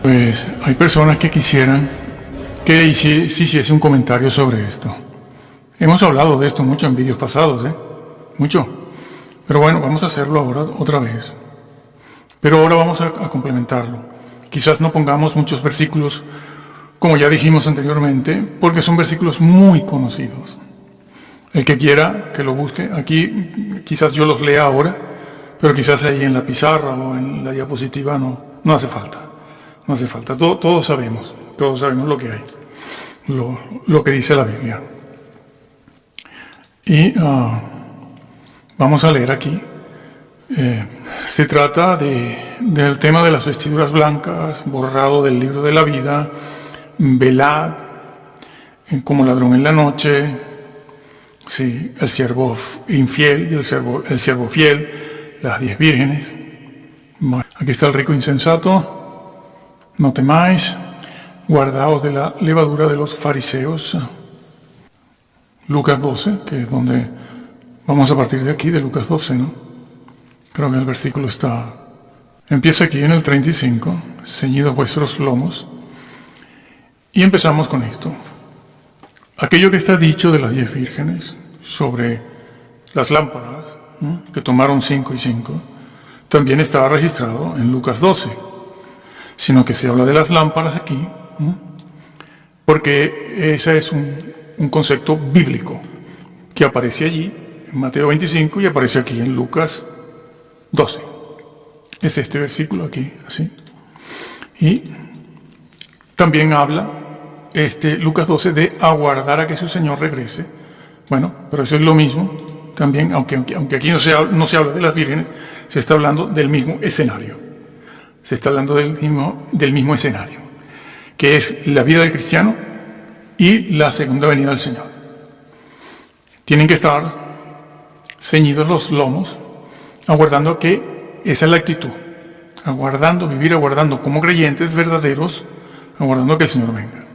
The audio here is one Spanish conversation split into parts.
Pues hay personas que quisieran que hiciese un comentario sobre esto. Hemos hablado de esto mucho en vídeos pasados, mucho. Pero bueno, vamos a hacerlo ahora otra vez. Pero ahora vamos a complementarlo. Quizás no pongamos muchos versículos, como ya dijimos anteriormente, porque son versículos muy conocidos. El que quiera que lo busque, aquí quizás yo los lea ahora, pero quizás ahí en la pizarra o en la diapositiva no hace falta. No hace falta. Todos sabemos lo que hay, lo que dice la Biblia. Y vamos a leer aquí. Se trata del tema de las vestiduras blancas, borrado del libro de la vida, velad, como ladrón en la noche, sí, el siervo infiel y el siervo fiel, las 10 vírgenes. Bueno, aquí está el rico insensato. No temáis, guardaos de la levadura de los fariseos. Lucas 12, que es donde vamos a partir de aquí, de Lucas 12, ¿no? Creo que el versículo empieza aquí en el 35, ceñidos vuestros lomos. Y empezamos con esto. Aquello que está dicho de las 10 vírgenes sobre las lámparas, ¿no?, que tomaron 5 y 5, también estaba registrado en Lucas 12. Sino que se habla de las lámparas aquí, ¿no?, porque ese es un concepto bíblico que aparece allí en Mateo 25 y aparece aquí en Lucas 12. Es este versículo aquí, así. Y también habla Lucas 12 de aguardar a que su Señor regrese. Bueno, pero eso es lo mismo también, aunque aquí no se habla de las vírgenes, se está hablando del mismo escenario. Se está hablando del mismo escenario, que es la vida del cristiano y la segunda venida del Señor. Tienen que estar ceñidos los lomos, aguardando que esa es la actitud, vivir aguardando como creyentes verdaderos, aguardando que el Señor venga.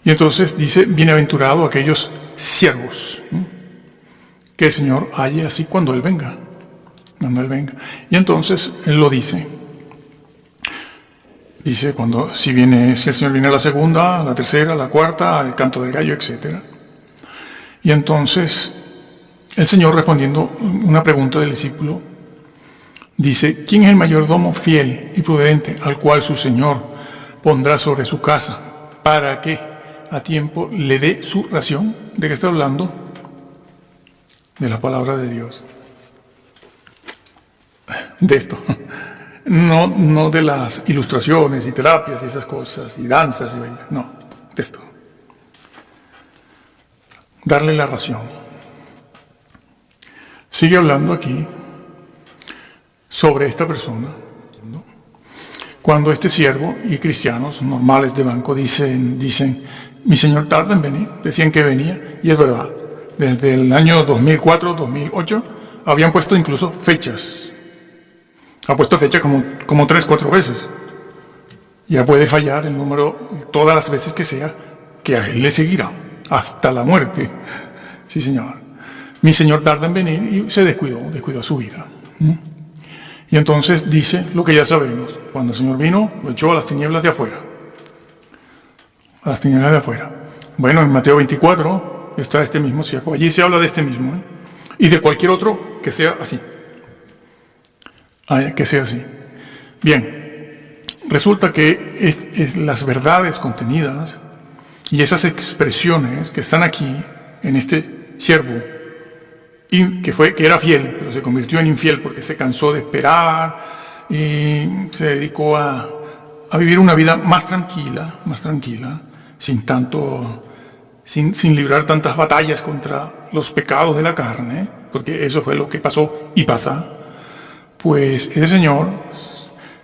Y entonces dice, bienaventurado aquellos siervos, ¿no?, que el Señor halle así cuando Él venga. Y entonces Él lo dice. Dice, si el Señor viene a la segunda, a la tercera, a la cuarta, al canto del gallo, etc. Y entonces, el Señor, respondiendo una pregunta del discípulo, dice, ¿quién es el mayordomo fiel y prudente al cual su Señor pondrá sobre su casa para que a tiempo le dé su ración? ¿De qué está hablando? De la palabra de Dios. De esto. No de las ilustraciones y terapias y esas cosas, y danzas, no, de esto. Darle la ración. Sigue hablando aquí sobre esta persona, ¿no? Cuando este siervo y cristianos normales de banco dicen, mi Señor tarda en venir, decían que venía, y es verdad, desde el año 2004, 2008, habían puesto incluso fechas. Ha puesto fecha como 3, 4 veces. Ya puede fallar el número todas las veces que sea, que a Él le seguirá hasta la muerte. Sí, Señor. Mi Señor tarda en venir y se descuidó su vida. Y entonces dice lo que ya sabemos. Cuando el Señor vino, lo echó a las tinieblas de afuera. A las tinieblas de afuera. Bueno, en Mateo 24 está este mismo siervo. Allí se habla de este mismo, y de cualquier otro que sea así. Que sea así. Bien, resulta que las verdades contenidas y esas expresiones que están aquí en este siervo, que era fiel, pero se convirtió en infiel porque se cansó de esperar y se dedicó a vivir una vida más tranquila, sin librar tantas batallas contra los pecados de la carne, porque eso fue lo que pasó y pasa. Pues ese señor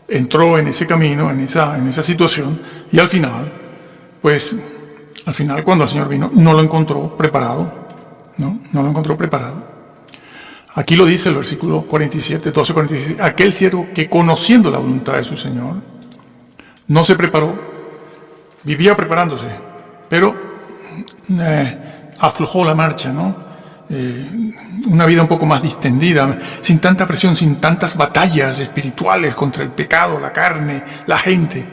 entró en ese camino, en esa situación, y al final cuando el Señor vino, no lo encontró preparado, no lo encontró preparado. Aquí lo dice el versículo 47, 12:47, aquel siervo que conociendo la voluntad de su Señor, no se preparó, vivía preparándose, pero aflojó la marcha, ¿no? Una vida un poco más distendida, sin tanta presión, sin tantas batallas espirituales contra el pecado, la carne, la gente.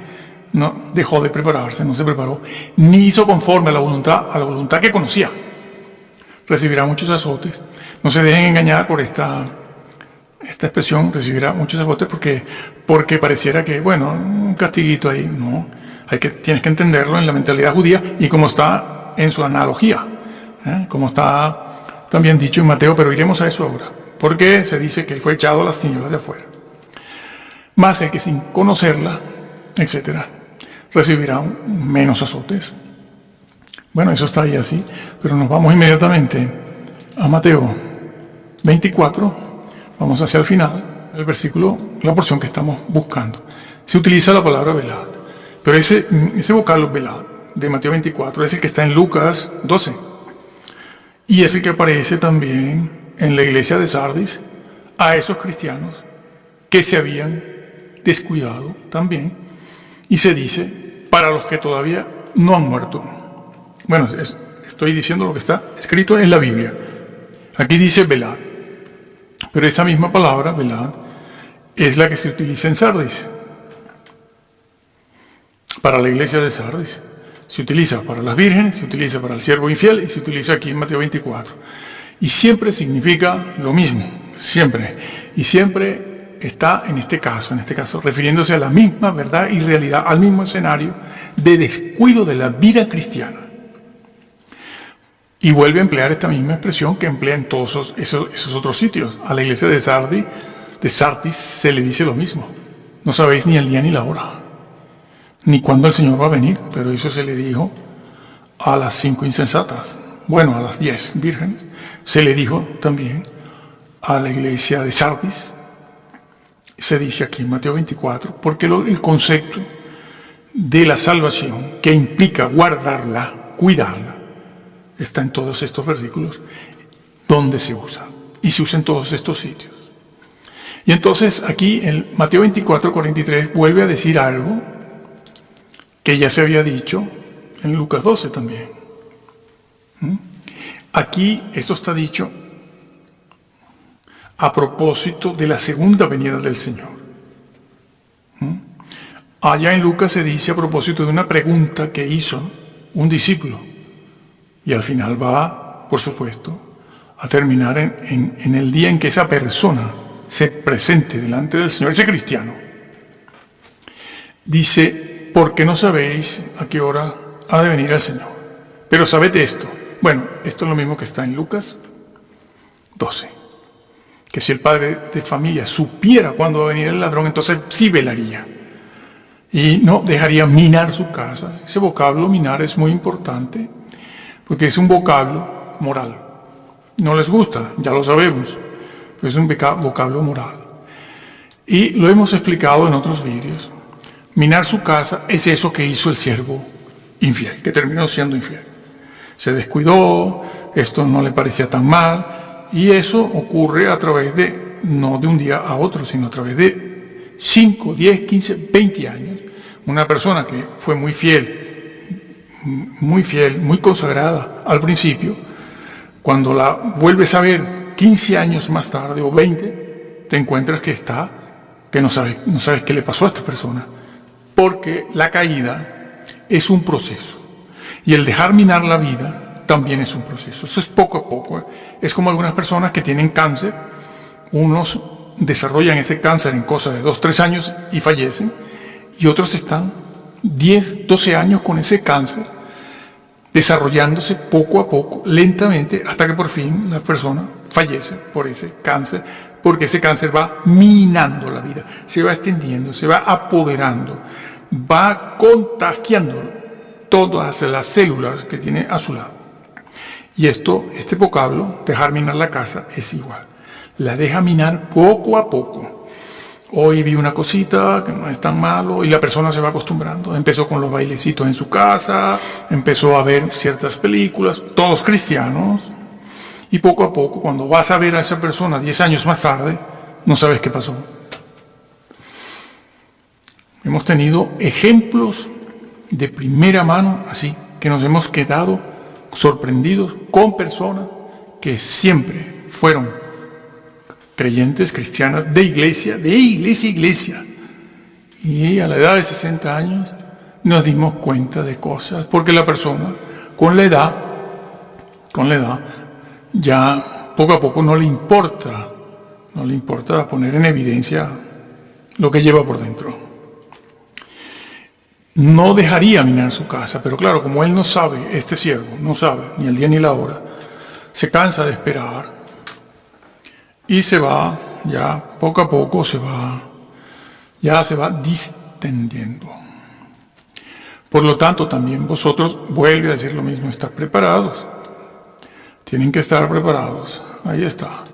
no dejó de prepararse, no se preparó, ni hizo conforme a la voluntad que conocía. Recibirá muchos azotes. No se dejen engañar por esta expresión, recibirá muchos azotes porque pareciera que, bueno, un castiguito ahí. No, tienes que entenderlo en la mentalidad judía y como está en su analogía, como está también dicho en Mateo, pero iremos a eso ahora, porque se dice que él fue echado a las tinieblas de afuera. Más el que sin conocerla, etcétera, recibirá menos azotes. Bueno, eso está ahí así, pero nos vamos inmediatamente a Mateo 24, vamos hacia el final, el versículo, la porción que estamos buscando. Se utiliza la palabra velad, pero ese vocablo velad de Mateo 24 es el que está en Lucas 12, y es el que aparece también en la iglesia de Sardis a esos cristianos que se habían descuidado también, y se dice, para los que todavía no han muerto. Bueno, estoy diciendo lo que está escrito en la Biblia. Aquí dice velad, pero esa misma palabra, velad, es la que se utiliza en Sardis. Para la iglesia de Sardis. Se utiliza para las vírgenes, se utiliza para el siervo infiel y se utiliza aquí en Mateo 24. Y siempre significa lo mismo, siempre. Y siempre está en este caso, refiriéndose a la misma verdad y realidad, al mismo escenario de descuido de la vida cristiana. Y vuelve a emplear esta misma expresión que emplea en todos esos otros sitios. A la iglesia de Sardis se le dice lo mismo. No sabéis ni el día ni la hora, ni cuándo el Señor va a venir, pero eso se le dijo a las 5 insensatas. Bueno, a las 10 vírgenes. Se le dijo también a la iglesia de Sardis. Se dice aquí en Mateo 24, porque el concepto de la salvación, que implica guardarla, cuidarla, está en todos estos versículos donde se usa. Y se usa en todos estos sitios. Y entonces aquí en Mateo 24, 43 vuelve a decir algo que ya se había dicho en Lucas 12 también. Aquí esto está dicho a propósito de la segunda venida del Señor. Allá en Lucas se dice a propósito de una pregunta que hizo un discípulo. Y al final va, por supuesto, a terminar en el día en que esa persona se presente delante del Señor, ese cristiano. Dice, porque no sabéis a qué hora ha de venir el Señor. Pero sabed esto. Bueno, esto es lo mismo que está en Lucas 12. Que si el padre de familia supiera cuándo va a venir el ladrón, entonces sí velaría. Y no dejaría minar su casa. Ese vocablo minar es muy importante, porque es un vocablo moral. No les gusta, ya lo sabemos, pero es un vocablo moral. Y lo hemos explicado en otros vídeos. Minar su casa es eso que hizo el siervo infiel, que terminó siendo infiel. Se descuidó, esto no le parecía tan mal, y eso ocurre a través de, no de un día a otro, sino a través de 5, 10, 15, 20 años. Una persona que fue muy fiel, muy consagrada al principio, cuando la vuelves a ver 15 años más tarde o 20, te encuentras que no sabes qué le pasó a esta persona, porque la caída es un proceso y el dejar minar la vida también es un proceso. Eso es poco a poco. Es como algunas personas que tienen cáncer, unos desarrollan ese cáncer en cosa de 2, 3 años y fallecen, y otros están 10, 12 años con ese cáncer, desarrollándose poco a poco, lentamente, hasta que por fin la persona fallece por ese cáncer, porque ese cáncer va minando la vida, se va extendiendo, se va apoderando, va contagiando todas las células que tiene a su lado. Y este vocablo, dejar minar la casa, es igual. La deja minar poco a poco. Hoy vi una cosita que no es tan malo y la persona se va acostumbrando. Empezó con los bailecitos en su casa, empezó a ver ciertas películas, todos cristianos, y poco a poco, cuando vas a ver a esa persona 10 años más tarde, no sabes qué pasó. Hemos tenido ejemplos de primera mano, así, que nos hemos quedado sorprendidos con personas que siempre fueron creyentes, cristianas, de iglesia, y a la edad de 60 años nos dimos cuenta de cosas, porque la persona con la edad, ya poco a poco no le importa poner en evidencia lo que lleva por dentro. No dejaría minar su casa, pero claro, como él no sabe, este siervo no sabe ni el día ni la hora, se cansa de esperar y se va, ya poco a poco se va distendiendo. Por lo tanto, también vosotros, vuelve a decir lo mismo, estar preparados. Tienen que estar preparados. Ahí está.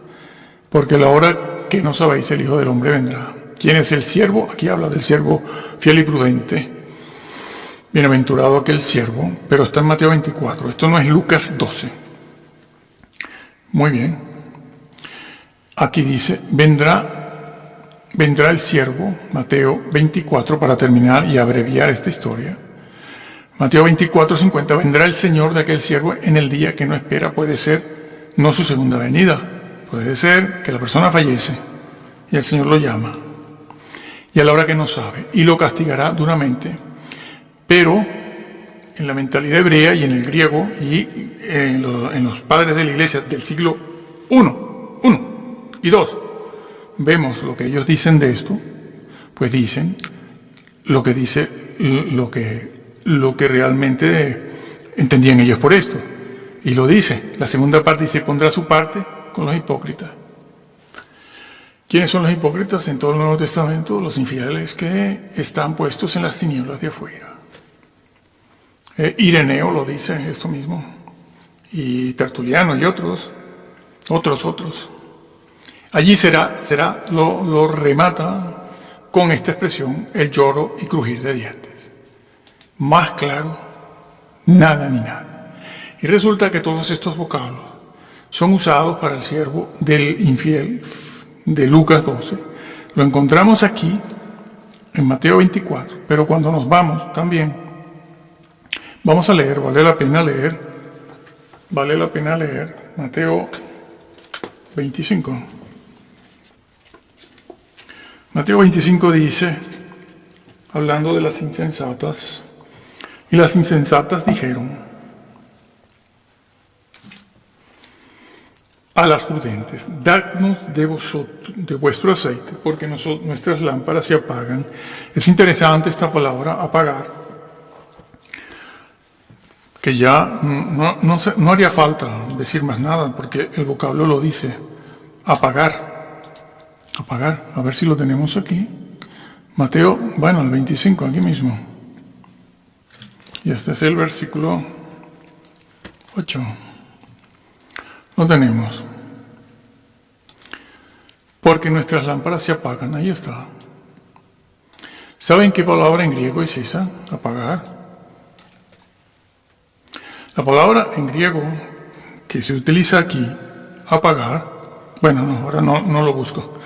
Porque la hora que no sabéis, el Hijo del Hombre vendrá. ¿Quién es el siervo? Aquí habla del siervo fiel y prudente. Bienaventurado aquel siervo, pero está en Mateo 24. Esto no es Lucas 12. Muy bien. Aquí dice, vendrá el siervo, Mateo 24, para terminar y abreviar esta historia. Mateo 24, 50, vendrá el Señor de aquel siervo en el día que no espera. Puede ser no su segunda venida, puede ser que la persona fallece y el Señor lo llama, y a la hora que no sabe, y lo castigará duramente. Pero en la mentalidad hebrea y en el griego y en los padres de la iglesia del siglo I y II, vemos lo que ellos dicen de esto, pues dicen lo que dice lo que realmente entendían ellos por esto. Y lo dice, la segunda parte dice, pondrá su parte con los hipócritas. ¿Quiénes son los hipócritas en todo el Nuevo Testamento? Los infieles que están puestos en las tinieblas de afuera. Ireneo lo dice esto mismo, y Tertuliano y otros. Allí lo remata con esta expresión, el lloro y crujir de dientes. Más claro, nada ni nada. Y resulta que todos estos vocablos son usados para el siervo del infiel de Lucas 12. Lo encontramos aquí en Mateo 24, pero cuando nos vamos también, vamos a leer, vale la pena leer Mateo 25. Mateo 25 dice, hablando de las insensatas, y las insensatas dijeron a las prudentes, dadnos de vuestro aceite, porque nuestras lámparas se apagan. Es interesante esta palabra, apagar, que ya no haría falta decir más nada, porque el vocablo lo dice, apagar, a ver si lo tenemos aquí. Mateo, el 25, aquí mismo. Y este es el versículo 8. Lo tenemos. Porque nuestras lámparas se apagan, ahí está. ¿Saben qué palabra en griego es esa? Apagar. La palabra en griego que se utiliza aquí, apagar, ahora no lo busco,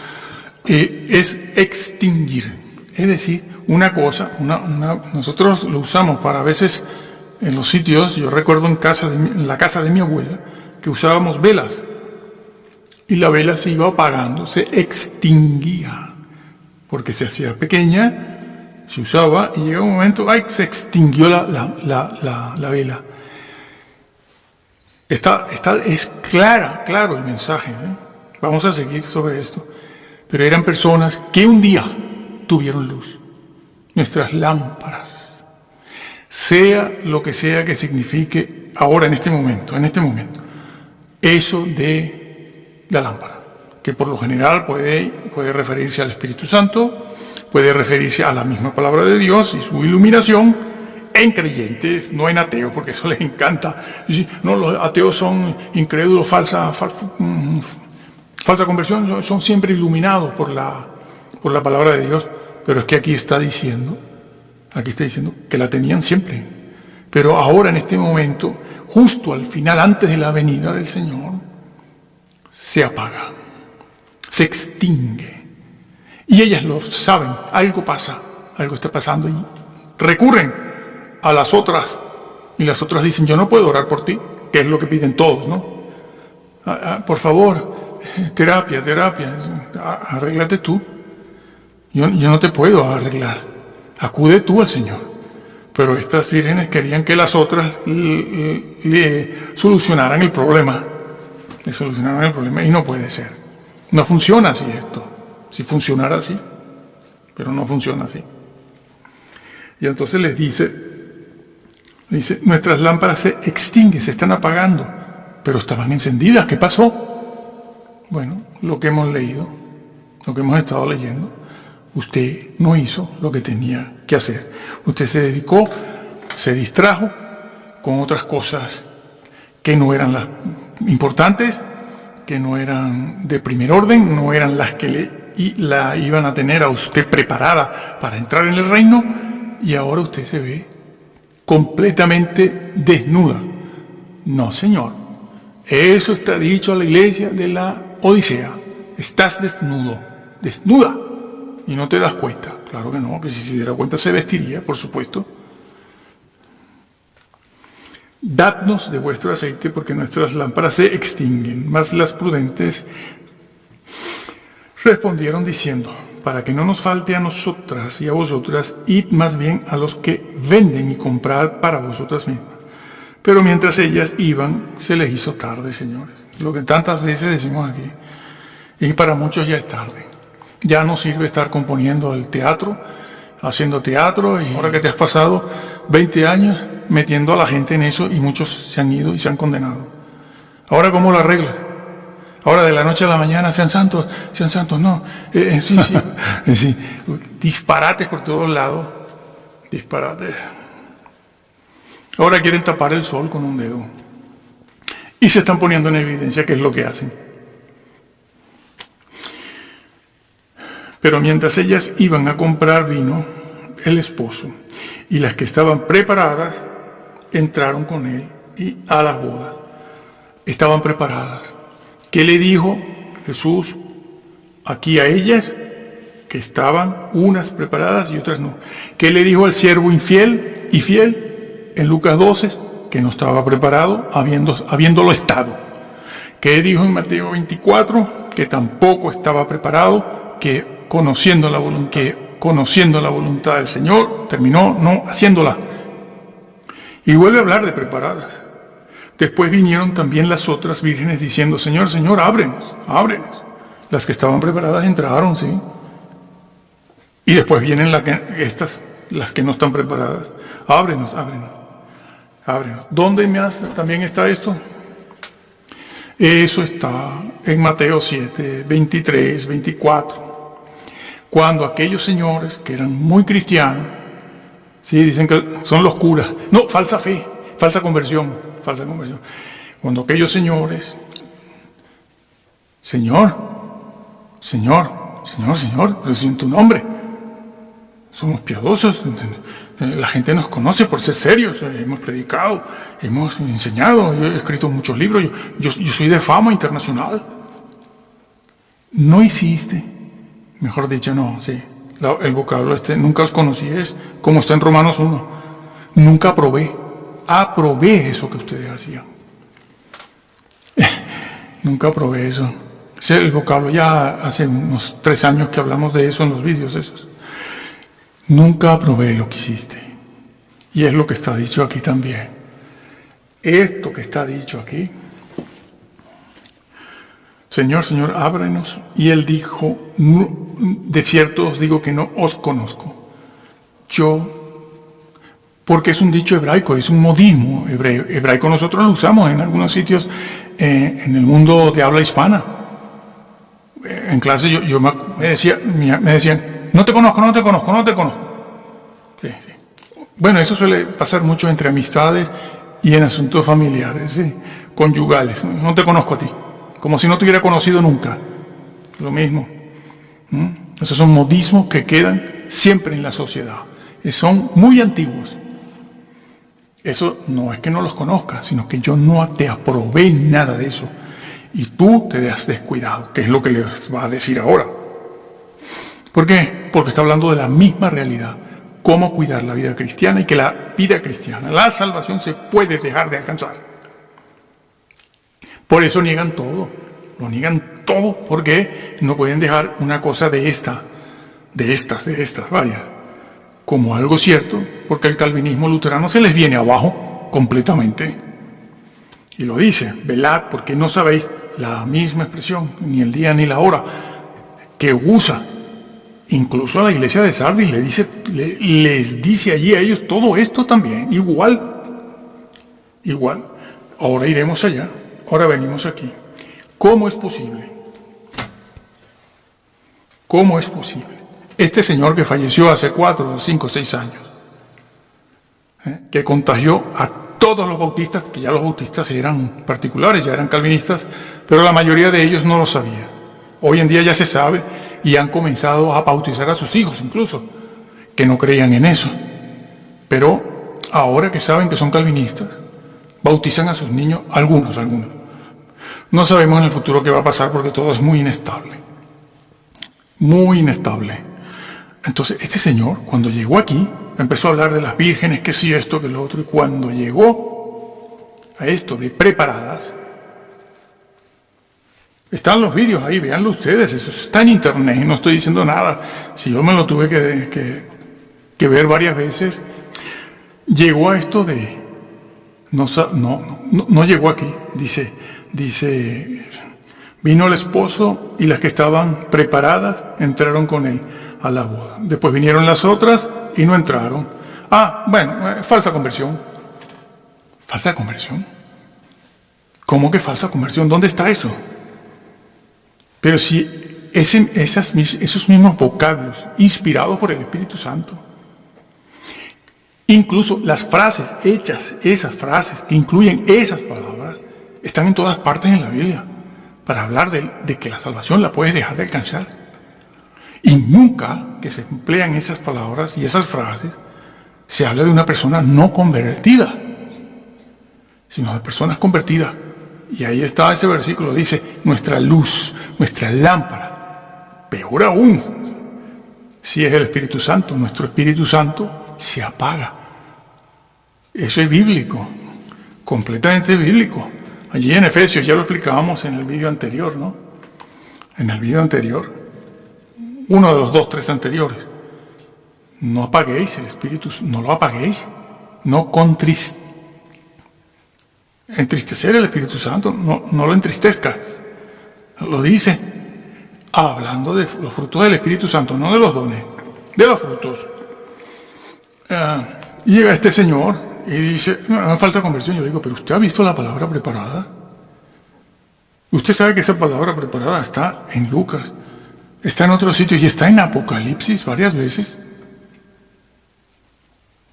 es extinguir. Es decir, una cosa, nosotros lo usamos para a veces en los sitios, yo recuerdo en la casa de mi abuela, que usábamos velas, y la vela se iba apagando, se extinguía, porque se hacía pequeña, se usaba, y llega un momento, se extinguió la vela. Es claro el mensaje, Vamos a seguir sobre esto. Pero eran personas que un día tuvieron luz. Nuestras lámparas. Sea lo que sea que signifique ahora, en este momento. Eso de la lámpara. Que por lo general puede referirse al Espíritu Santo, puede referirse a la misma palabra de Dios y su iluminación, en creyentes, no en ateos, porque eso les encanta. No, los ateos son incrédulos, falsa conversión, son siempre iluminados por la palabra de Dios. Pero es que aquí está diciendo que la tenían siempre. Pero ahora, en este momento, justo al final, antes de la venida del Señor, se apaga, se extingue. Y ellas lo saben, algo pasa, algo está pasando, y recurren a las otras, y las otras dicen, yo no puedo orar por ti, que es lo que piden todos, ¿no? Por favor, terapia, arréglate tú. Yo no te puedo arreglar, acude tú al Señor. Pero estas vírgenes querían que las otras le solucionaran el problema. Le solucionaran el problema y no puede ser. No funciona así esto. Si funcionara así, pero no funciona así. Y entonces les dice, nuestras lámparas se extinguen, se están apagando, pero estaban encendidas. ¿Qué pasó? Bueno, lo que hemos leído, lo que hemos estado leyendo. Usted no hizo lo que tenía que hacer. Usted se dedicó, se distrajo con otras cosas que no eran las importantes, que no eran de primer orden, no eran las que la iban a tener a usted preparada para entrar en el reino, y ahora usted se ve completamente desnuda. No, señor. Eso está dicho a la iglesia de la Odisea. Estás desnudo, desnuda. Y no te das cuenta. Claro que no, que si se diera cuenta se vestiría, por supuesto. Dadnos de vuestro aceite porque nuestras lámparas se extinguen. Mas las prudentes respondieron diciendo, para que no nos falte a nosotras y a vosotras, id más bien a los que venden y comprad para vosotras mismas. Pero mientras ellas iban, se les hizo tarde, señores. Lo que tantas veces decimos aquí. Y para muchos ya es tarde. Ya no sirve estar componiendo el teatro, haciendo teatro, y ahora que te has pasado 20 años metiendo a la gente en eso y muchos se han ido y se han condenado. Ahora, ¿cómo lo arreglas? Ahora de la noche a la mañana, sean santos, no. Sí. Disparates por todos lados, disparates. Ahora quieren tapar el sol con un dedo. Y se están poniendo en evidencia qué es lo que hacen. Pero mientras ellas iban a comprar vino, el esposo y las que estaban preparadas entraron con él y a las bodas. Estaban preparadas. ¿Qué le dijo Jesús aquí a ellas? Que estaban unas preparadas y otras no. ¿Qué le dijo al siervo infiel y fiel en Lucas 12? Que no estaba preparado habiéndolo estado. ¿Qué dijo en Mateo 24? Que tampoco estaba preparado, que conociendo la voluntad del Señor, terminó no haciéndola. Y vuelve a hablar de preparadas. Después vinieron también las otras vírgenes diciendo, Señor, Señor, ábrenos. Las que estaban preparadas entraron, ¿sí? Y después vienen las que no están preparadas. Ábrenos. ¿Dónde también está esto? Eso está en Mateo 7, 23, 24. Cuando aquellos señores que eran muy cristianos, sí, dicen que son los curas, no, falsa fe, falsa conversión. Cuando aquellos señores, Señor, pero sin tu nombre, somos piadosos, la gente nos conoce por ser serios, hemos predicado, hemos enseñado, yo he escrito muchos libros, yo soy de fama internacional. No hiciste. Mejor dicho, no, sí. El vocablo nunca os conocí, es como está en Romanos 1. Nunca aprobé eso que ustedes hacían. Nunca aprobé eso. El vocablo, ya hace unos 3 años que hablamos de eso en los vídeos esos. Nunca aprobé lo que hiciste. Y es lo que está dicho aquí también. Esto que está dicho aquí. Señor, ábrenos. Y él dijo, de cierto os digo que no os conozco. Porque es un dicho hebraico, es un modismo hebraico. Nosotros lo usamos en algunos sitios en el mundo de habla hispana. En clase me decían, no te conozco. Sí. Bueno, eso suele pasar mucho entre amistades y en asuntos familiares, ¿sí? Conyugales. No te conozco a ti. Como si no te hubiera conocido nunca. Lo mismo. Esos son modismos que quedan siempre en la sociedad. Son muy antiguos. Eso no es que no los conozcas, sino que yo no te aprobé nada de eso. Y tú te has descuidado, que es lo que les va a decir ahora. ¿Por qué? Porque está hablando de la misma realidad. Cómo cuidar la vida cristiana y que la vida cristiana, la salvación se puede dejar de alcanzar. Por eso niegan todo, lo niegan todo, porque no pueden dejar una cosa de estas, varias. como algo cierto, porque el calvinismo luterano se les viene abajo completamente. Y lo dice, velad, porque no sabéis la misma expresión, ni el día ni la hora, que usa. Incluso a la iglesia de Sardis les dice allí a ellos todo esto también, igual. Ahora iremos allá, ahora venimos aquí. ¿Cómo es posible? ¿Cómo es posible? Este señor que falleció hace 4, 5, 6 años, que contagió a todos los bautistas, que ya los bautistas eran particulares, ya eran calvinistas, pero la mayoría de ellos no lo sabía. Hoy en día ya se sabe y han comenzado a bautizar a sus hijos incluso, que no creían en eso. Pero ahora que saben que son calvinistas, bautizan a sus niños, algunos. No sabemos en el futuro qué va a pasar porque todo es muy inestable. Muy inestable. Entonces, este señor, cuando llegó aquí, empezó a hablar de las vírgenes, que sí, esto, que lo otro, y cuando llegó a esto de preparadas, están los vídeos ahí, véanlo ustedes, eso está en internet, no estoy diciendo nada. Si yo me lo tuve que ver varias veces, llegó a esto de, no llegó aquí, dice, vino el esposo y las que estaban preparadas entraron con él a la boda. Después vinieron las otras y no entraron. Falsa conversión. ¿Falsa conversión? ¿Cómo que falsa conversión? ¿Dónde está eso? Pero si esos mismos vocablos inspirados por el Espíritu Santo, incluso las frases hechas, esas frases que incluyen esas palabras, están en todas partes en la Biblia para hablar de que la salvación la puedes dejar de alcanzar. Y nunca que se emplean esas palabras y esas frases se habla de una persona no convertida, sino de personas convertidas. Y ahí está ese versículo, dice, nuestra luz, nuestra lámpara. Peor aún, si es el Espíritu Santo, nuestro Espíritu Santo se apaga. Eso es bíblico, completamente bíblico. Allí en Efesios, ya lo explicábamos en el vídeo anterior, ¿no? En el vídeo anterior, uno de los 2, 3 anteriores. No apaguéis el Espíritu, no lo apaguéis, no entristecer el Espíritu Santo, no lo entristezcas. Lo dice, hablando de los frutos del Espíritu Santo, no de los dones, de los frutos. Llega este señor y dice, no, falta conversión. Yo le digo, pero ¿usted ha visto la palabra preparada? Usted sabe que esa palabra preparada está en Lucas, está en otros sitios y está en Apocalipsis varias veces.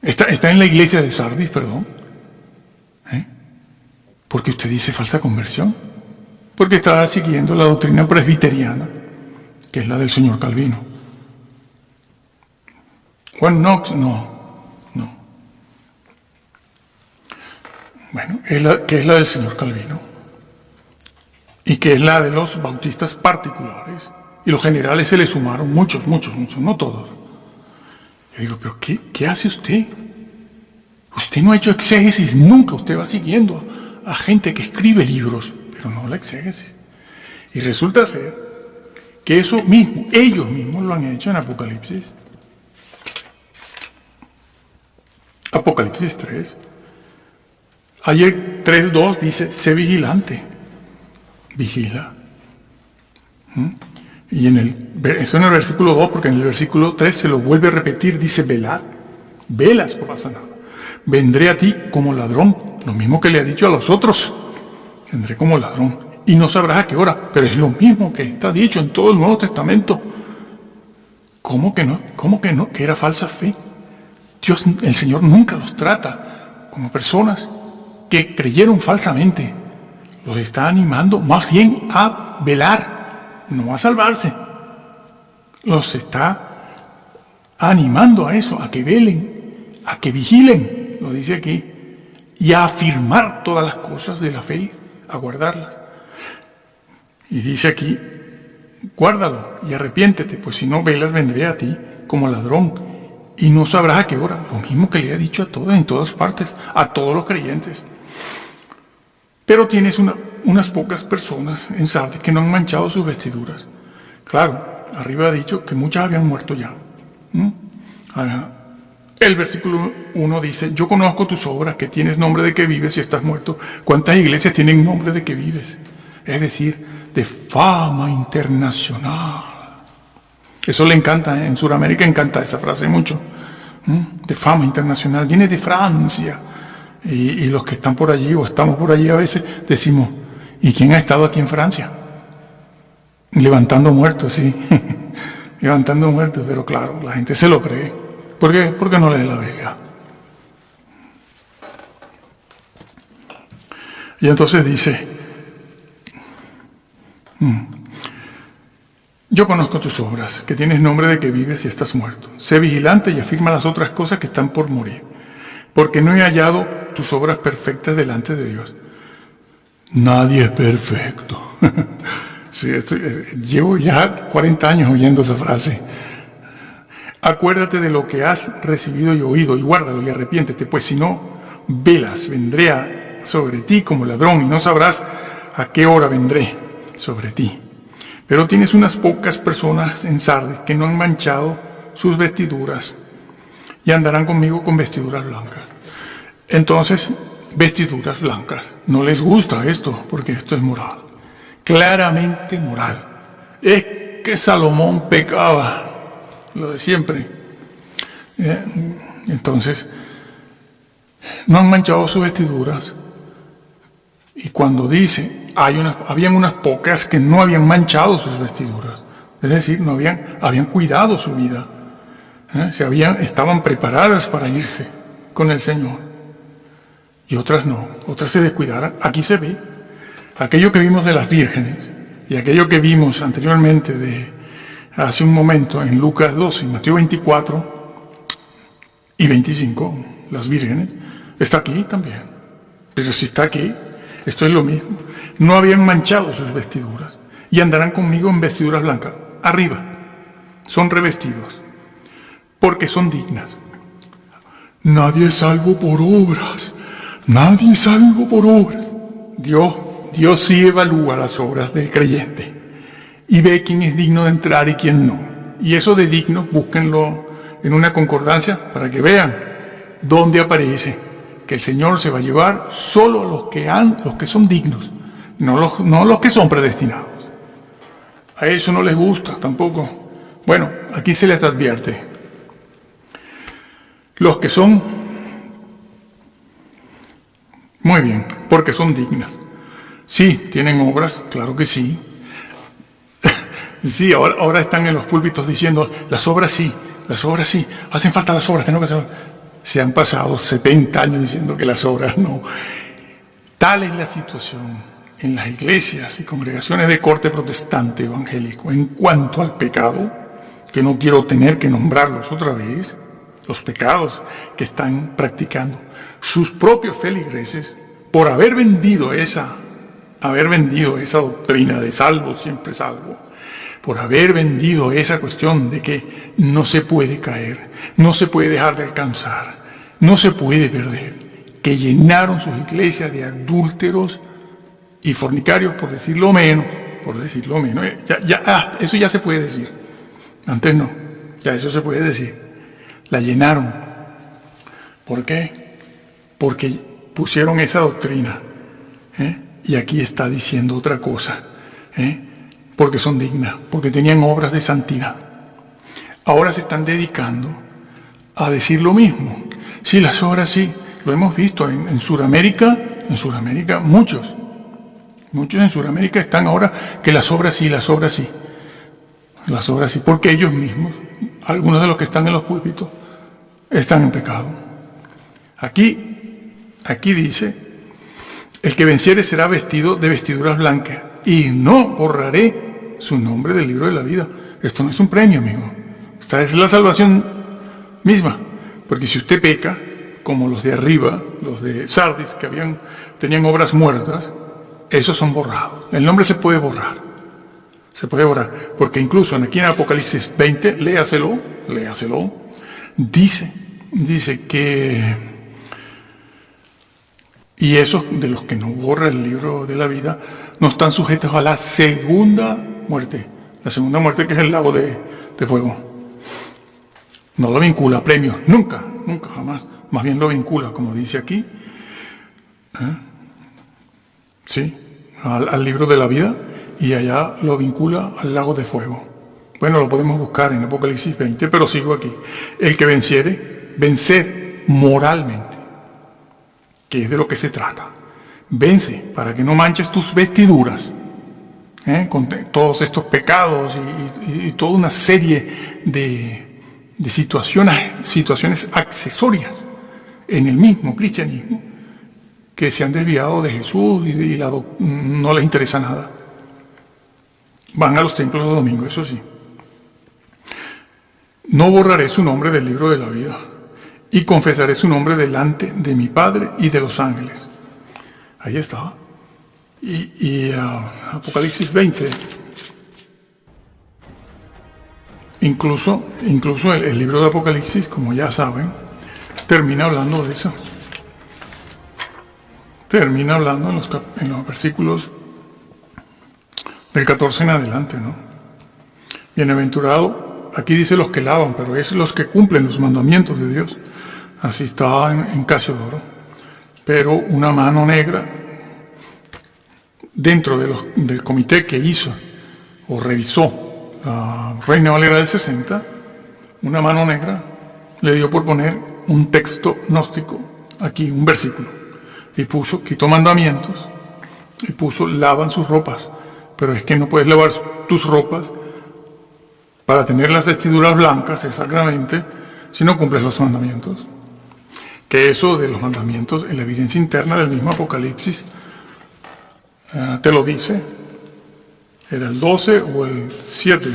Está en la iglesia de Sardis, perdón. Porque usted dice falsa conversión. Porque está siguiendo la doctrina presbiteriana, que es la del señor Calvino. Juan Knox, no. Bueno, que es la del señor Calvino. Y que es la de los bautistas particulares. Y los generales se le sumaron muchos, no todos. Yo digo, pero ¿qué hace usted? Usted no ha hecho exégesis nunca, usted va siguiendo a gente que escribe libros, pero no la exégesis. Y resulta ser que eso mismo, ellos mismos lo han hecho en Apocalipsis. Apocalipsis 3. Ayer 3:2 dice, sé vigilante. Vigila. Y eso en el versículo 2, porque en el versículo 3 se lo vuelve a repetir, dice, velad. Velas, no pasa nada. Vendré a ti como ladrón, lo mismo que le ha dicho a los otros. Vendré como ladrón y no sabrás a qué hora, pero es lo mismo que está dicho en todo el Nuevo Testamento. ¿Cómo que no? Que era falsa fe. Dios, el Señor nunca los trata como personas que creyeron falsamente. Los está animando más bien a velar, no a salvarse. Los está animando a eso, a que velen, a que vigilen, lo dice aquí, y a afirmar todas las cosas de la fe, a guardarlas. Y dice aquí, guárdalo y arrepiéntete, pues si no velas vendré a ti como ladrón y no sabrás a qué hora. Lo mismo que le ha dicho a todos, en todas partes, a todos los creyentes. Pero tienes unas pocas personas en Sardis que no han manchado sus vestiduras. Claro, arriba ha dicho que muchas habían muerto ya. El versículo 1 dice, yo conozco tus obras, que tienes nombre de que vives y estás muerto. ¿Cuántas iglesias tienen nombre de que vives? Es decir, de fama internacional. Eso le encanta, en Sudamérica encanta esa frase mucho. De fama internacional, viene de Francia. Y los que están por allí o estamos por allí a veces decimos, ¿y quién ha estado aquí en Francia? Levantando muertos, sí. Levantando muertos, pero claro, la gente se lo cree. ¿Por qué? Porque no lee la Biblia. Y entonces dice, yo conozco tus obras, que tienes nombre de que vives y estás muerto. Sé vigilante y afirma las otras cosas que están por morir, porque no he hallado tus obras perfectas delante de Dios. Nadie es perfecto. Sí, llevo ya 40 años oyendo esa frase. Acuérdate de lo que has recibido y oído, y guárdalo y arrepiéntete, pues si no, velas, vendré sobre ti como ladrón, y no sabrás a qué hora vendré sobre ti. Pero tienes unas pocas personas en Sardis que no han manchado sus vestiduras, y andarán conmigo con vestiduras blancas. Entonces, vestiduras blancas. No les gusta esto, porque esto es moral. Claramente moral. Es que Salomón pecaba. Lo de siempre. Entonces, no han manchado sus vestiduras. Y cuando dice, habían unas pocas que no habían manchado sus vestiduras. Es decir, habían cuidado su vida. Estaban preparadas para irse con el Señor. Y otras no, otras se descuidaron. Aquí se ve aquello que vimos de las vírgenes y aquello que vimos anteriormente hace un momento en Lucas 12 y Mateo 24 y 25, las vírgenes, está aquí también. Pero si está aquí, esto es lo mismo. No habían manchado sus vestiduras y andarán conmigo en vestiduras blancas. Arriba, son revestidos, porque son dignas. Nadie es salvo por obras. Nadie es salvo por obras. Dios sí evalúa las obras del creyente y ve quién es digno de entrar y quién no. Y eso de digno, búsquenlo en una concordancia para que vean dónde aparece que el Señor se va a llevar solo a los que son dignos, no los que son predestinados. A eso no les gusta tampoco. Bueno, aquí se les advierte. Los que son, muy bien, porque son dignas. Sí, tienen obras, claro que sí. Sí, ahora están en los púlpitos diciendo, las obras sí, hacen falta las obras, tenemos que hacer. Se han pasado 70 años diciendo que las obras no. Tal es la situación en las iglesias y congregaciones de corte protestante evangélico en cuanto al pecado, que no quiero tener que nombrarlos otra vez, los pecados que están practicando sus propios feligreses por haber vendido esa doctrina de salvo, siempre salvo, por haber vendido esa cuestión de que no se puede caer, no se puede dejar de alcanzar, no se puede perder, que llenaron sus iglesias de adúlteros y fornicarios, por decirlo menos. Eso ya se puede decir. Antes no, ya eso se puede decir. La llenaron. ¿Por qué? Porque pusieron esa doctrina. Y aquí está diciendo otra cosa. Porque son dignas, porque tenían obras de santidad. Ahora se están dedicando a decir lo mismo. Sí, las obras sí, lo hemos visto en Sudamérica, muchos en Sudamérica están ahora que las obras sí, porque ellos mismos, algunos de los que están en los púlpitos, están en pecado. Aquí dice, el que venciere será vestido de vestiduras blancas, y no borraré su nombre del libro de la vida. Esto no es un premio, amigo. Esta es la salvación misma. Porque si usted peca, como los de arriba, los de Sardis, que tenían obras muertas, esos son borrados. El nombre se puede borrar. Se puede borrar. Porque incluso aquí en Apocalipsis 20, léaselo, dice que, y esos de los que no borra el libro de la vida, no están sujetos a la segunda muerte. La segunda muerte, que es el lago de fuego. No lo vincula a premios, nunca. nunca, jamás. Más bien lo vincula, como dice aquí, sí, al libro de la vida, y allá lo vincula al lago de fuego. Bueno, lo podemos buscar en Apocalipsis 20, pero sigo aquí. El que venciere, vencer moralmente, que es de lo que se trata. Vence para que no manches tus vestiduras, con todos estos pecados y toda una serie de situaciones accesorias en el mismo cristianismo que se han desviado de Jesús y no les interesa nada. Van a los templos los domingos, eso sí. No borraré su nombre del libro de la vida y confesaré su nombre delante de mi Padre y de los ángeles. Ahí está. Y Apocalipsis 20, incluso el libro de Apocalipsis, como ya saben, termina hablando de eso. Termina hablando en los versículos del 14 en adelante, ¿no? Bienaventurado, aquí dice los que lavan, pero es los que cumplen los mandamientos de Dios. Así está en Casiodoro. Pero una mano negra dentro del comité que hizo o revisó la Reina Valera del 60, una mano negra le dio por poner un texto gnóstico aquí, un versículo, y quitó mandamientos y puso lavan sus ropas, pero es que no puedes lavar tus ropas para tener las vestiduras blancas exactamente si no cumples los mandamientos. Que eso de los mandamientos en la evidencia interna del mismo Apocalipsis te lo dice. Era el 12 o el 7.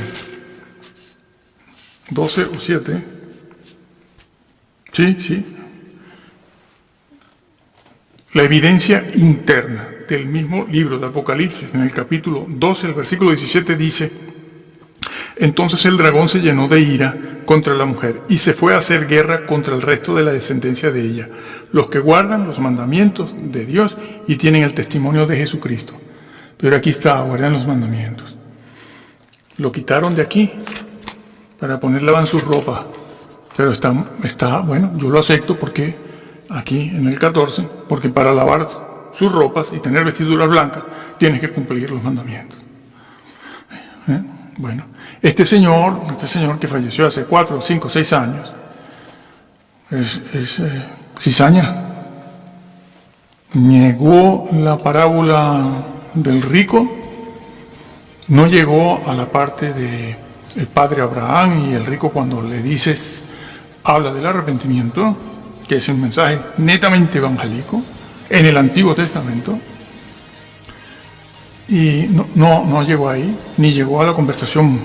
12 o 7. Sí. La evidencia interna del mismo libro de Apocalipsis, en el capítulo 12, el versículo 17 dice: entonces el dragón se llenó de ira contra la mujer y se fue a hacer guerra contra el resto de la descendencia de ella, los que guardan los mandamientos de Dios y tienen el testimonio de Jesucristo. Pero aquí está, guardan los mandamientos. Lo quitaron de aquí para ponerla en sus ropas. Pero está, bueno, yo lo acepto porque aquí en el 14, porque para lavar sus ropas y tener vestiduras blancas tienes que cumplir los mandamientos. Bueno, este señor que falleció hace 4, 5, 6 años, es cizaña. Negó la parábola del rico, no llegó a la parte de el padre Abraham y el rico cuando le dices, habla del arrepentimiento, que es un mensaje netamente evangélico, en el Antiguo Testamento. Y no llegó ahí, ni llegó a la conversación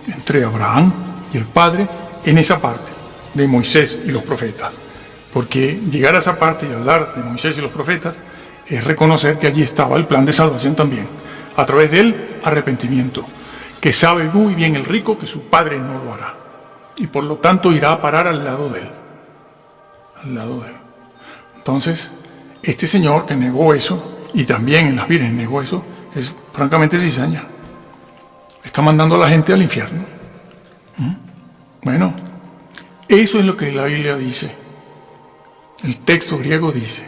entre Abraham y el Padre en esa parte de Moisés y los profetas. Porque llegar a esa parte y hablar de Moisés y los profetas es reconocer que allí estaba el plan de salvación también, a través del arrepentimiento, que sabe muy bien el rico que su padre no lo hará. Y por lo tanto irá a parar al lado de él. Al lado de él. Entonces, este señor que negó eso, y también en las vírgenes negó eso, es francamente cizaña. Está mandando a la gente al infierno. Bueno, eso es lo que la Biblia dice. El texto griego dice.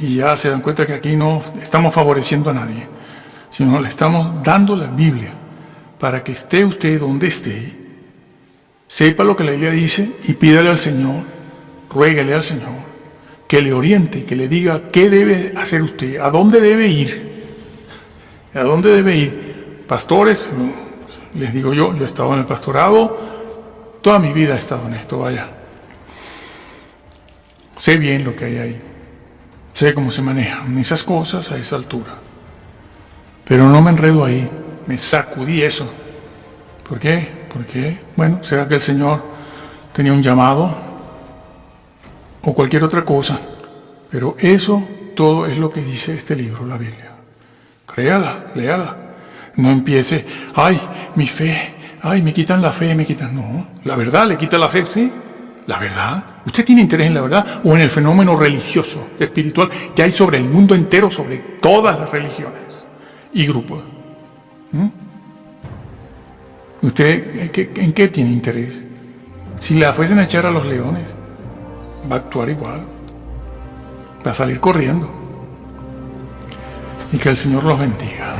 Y ya se dan cuenta que aquí no estamos favoreciendo a nadie, sino le estamos dando la Biblia para que esté usted donde esté, sepa lo que la Biblia dice y pídale al Señor, ruéguele al Señor, que le oriente, que le diga qué debe hacer usted, a dónde debe ir. ¿A dónde debe ir? Pastores, les digo yo he estado en el pastorado, toda mi vida he estado en esto, vaya. Sé bien lo que hay ahí, sé cómo se manejan esas cosas a esa altura. Pero no me enredo ahí, me sacudí eso. ¿Por qué? Porque, bueno, será que el Señor tenía un llamado o cualquier otra cosa. Pero eso todo es lo que dice este libro, la Biblia. Créala, léala. No empiece, ay, mi fe, ay, me quitan la fe, me quitan. No, la verdad le quita la fe, ¿sí? La verdad. ¿Usted tiene interés en la verdad o en el fenómeno religioso, espiritual que hay sobre el mundo entero, sobre todas las religiones y grupos? ¿Usted en qué tiene interés? Si la fuesen a echar a los leones, va a actuar igual, va a salir corriendo. Y que el Señor los bendiga.